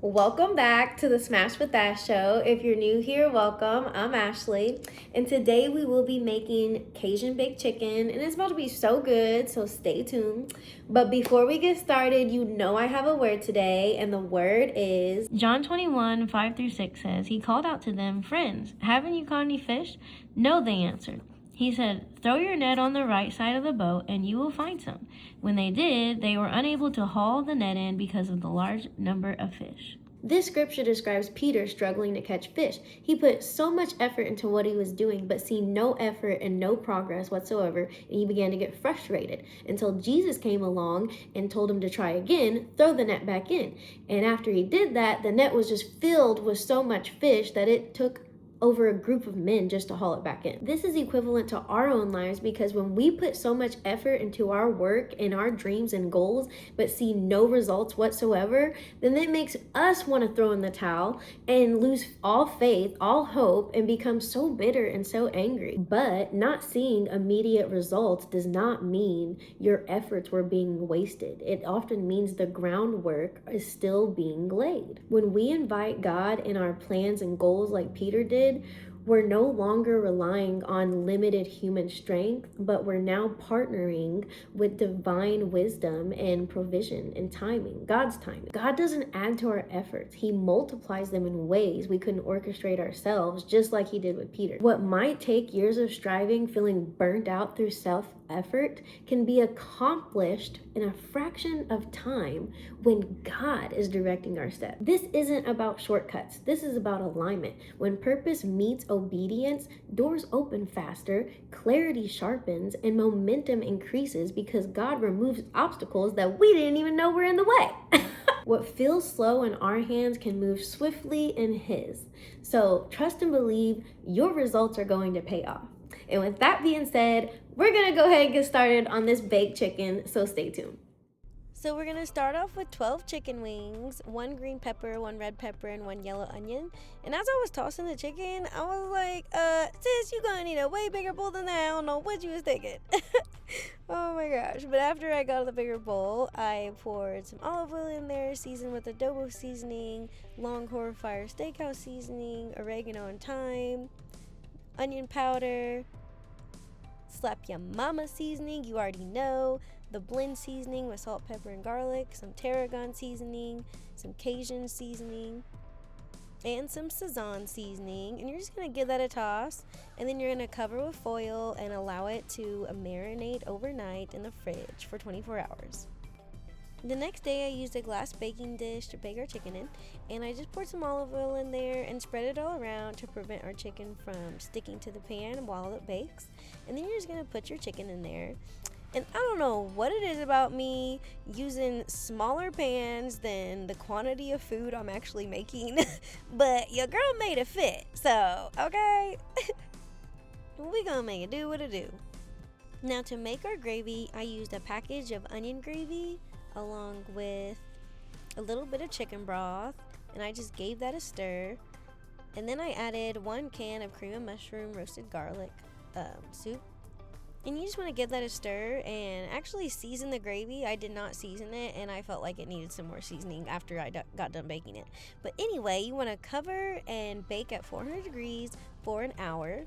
Welcome back to the Smash with Ash show. If you're new here, welcome. I'm Ashley, and today we will be making Cajun baked chicken, and it's about to be so good, so stay tuned. But before we get started, you know I have a word today, and the word is John 21, 5 through 6 says, He called out to them, Friends, haven't you caught any fish? No, they answered. He said, Throw your net on the right side of the boat, and you will find some. When they did, they were unable to haul the net in because of the large number of fish. This scripture describes Peter struggling to catch fish. He put so much effort into what he was doing, but seen no effort and no progress whatsoever, and he began to get frustrated until Jesus came along and told him to try again, throw the net back in. And after he did that, the net was just filled with so much fish that it took over a group of men just to haul it back in. This is equivalent to our own lives because when we put so much effort into our work and our dreams and goals but see no results whatsoever, then it makes us want to throw in the towel and lose all faith, all hope, and become so bitter and so angry. But not seeing immediate results does not mean your efforts were being wasted. It often means the groundwork is still being laid. When we invite God in our plans and goals like Peter did, we're no longer relying on limited human strength, but we're now partnering with divine wisdom and provision and timing, God's timing. God doesn't add to our efforts. He multiplies them in ways we couldn't orchestrate ourselves, just like he did with Peter. What might take years of striving, feeling burnt out through self-effort, can be accomplished in a fraction of time when God is directing our steps. This isn't about shortcuts. This is about alignment. When purpose meets obedience, doors open faster, clarity sharpens, and momentum increases because God removes obstacles that we didn't even know were in the way. What feels slow in our hands can move swiftly in His. So trust and believe your results are going to pay off. And with that being said, we're gonna go ahead and get started on this baked chicken, so stay tuned. So we're going to start off with 12 chicken wings, 1 green pepper, 1 red pepper, and 1 yellow onion. And as I was tossing the chicken, I was like, sis, you going to need a way bigger bowl than that. I don't know what you was thinking. Oh my gosh. But after I got the bigger bowl, I poured some olive oil in there, seasoned with adobo seasoning, Longhorn Fire Steakhouse seasoning, oregano and thyme, onion powder, Slap Ya Mama seasoning, you already know, the blend seasoning with salt, pepper, and garlic, some Tarragon seasoning, some Cajun seasoning, and some Sazón seasoning. And you're just going to give that a toss, and then you're going to cover with foil and allow it to marinate overnight in the fridge for 24 hours. The next day I used a glass baking dish to bake our chicken in, and I just poured some olive oil in there and spread it all around to prevent our chicken from sticking to the pan while it bakes. And then you're just going to put your chicken in there. And I don't know what it is about me using smaller pans than the quantity of food I'm actually making, but your girl made it fit, so okay. We gonna make it do what it do. Now to make our gravy, I used a package of onion gravy along with a little bit of chicken broth, and I just gave that a stir. And then I added 1 can of cream of mushroom roasted garlic soup, and you just want to give that a stir and actually season the gravy. I did not season it, and I felt like it needed some more seasoning after I got done baking it. But anyway, you want to cover and bake at 400 degrees for an hour.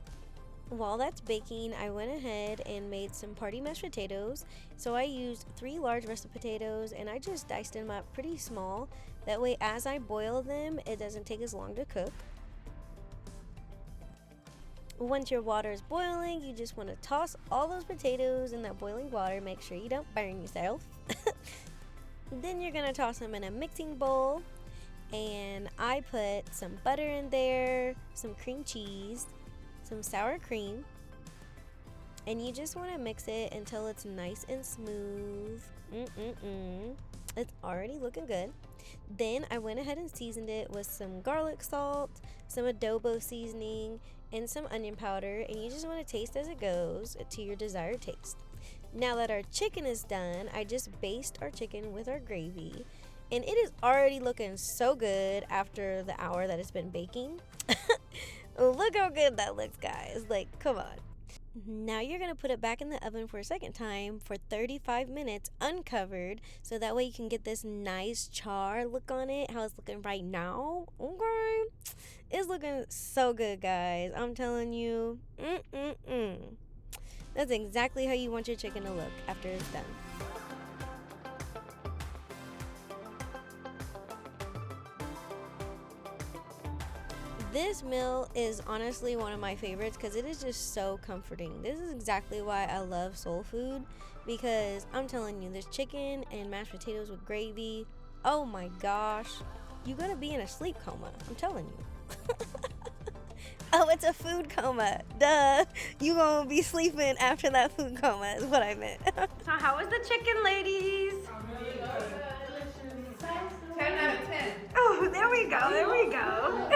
While that's baking, I went ahead and made some party mashed potatoes. So I used 3 large russet potatoes, and I just diced them up pretty small. That way, as I boil them, it doesn't take as long to cook. Once your water is boiling, you just want to toss all those potatoes in that boiling water. Make sure you don't burn yourself. Then you're going to toss them in a mixing bowl. And I put some butter in there, some cream cheese, some sour cream, and you just want to mix it until it's nice and smooth. It's already looking good. Then I went ahead and seasoned it with some garlic salt, some adobo seasoning, and some onion powder, and you just want to taste as it goes to your desired taste. Now that our chicken is done, I just baste our chicken with our gravy, and it is already looking so good after the hour that it's been baking. Look how good that looks, guys. Like, come on. Now you're going to put it back in the oven for a second time for 35 minutes uncovered, so that way you can get this nice char look on it, how it's looking right now. Okay, it's looking so good, guys. I'm telling you. That's exactly how you want your chicken to look after it's done. This meal is honestly one of my favorites because it is just so comforting. This is exactly why I love soul food, because I'm telling you, there's chicken and mashed potatoes with gravy. Oh my gosh, you're gonna be in a sleep coma. I'm telling you. Oh, it's a food coma. Duh. You gonna be sleeping after that food coma is what I meant. So how was the chicken, ladies? 10 out of 10. Oh, there we go. There we go.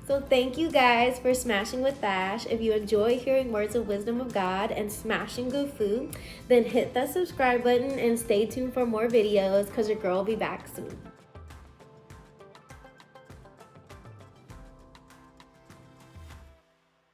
So thank you guys for smashing with Thash. If you enjoy hearing words of wisdom of God and smashing good food, then hit that subscribe button and stay tuned for more videos, because your girl will be back soon.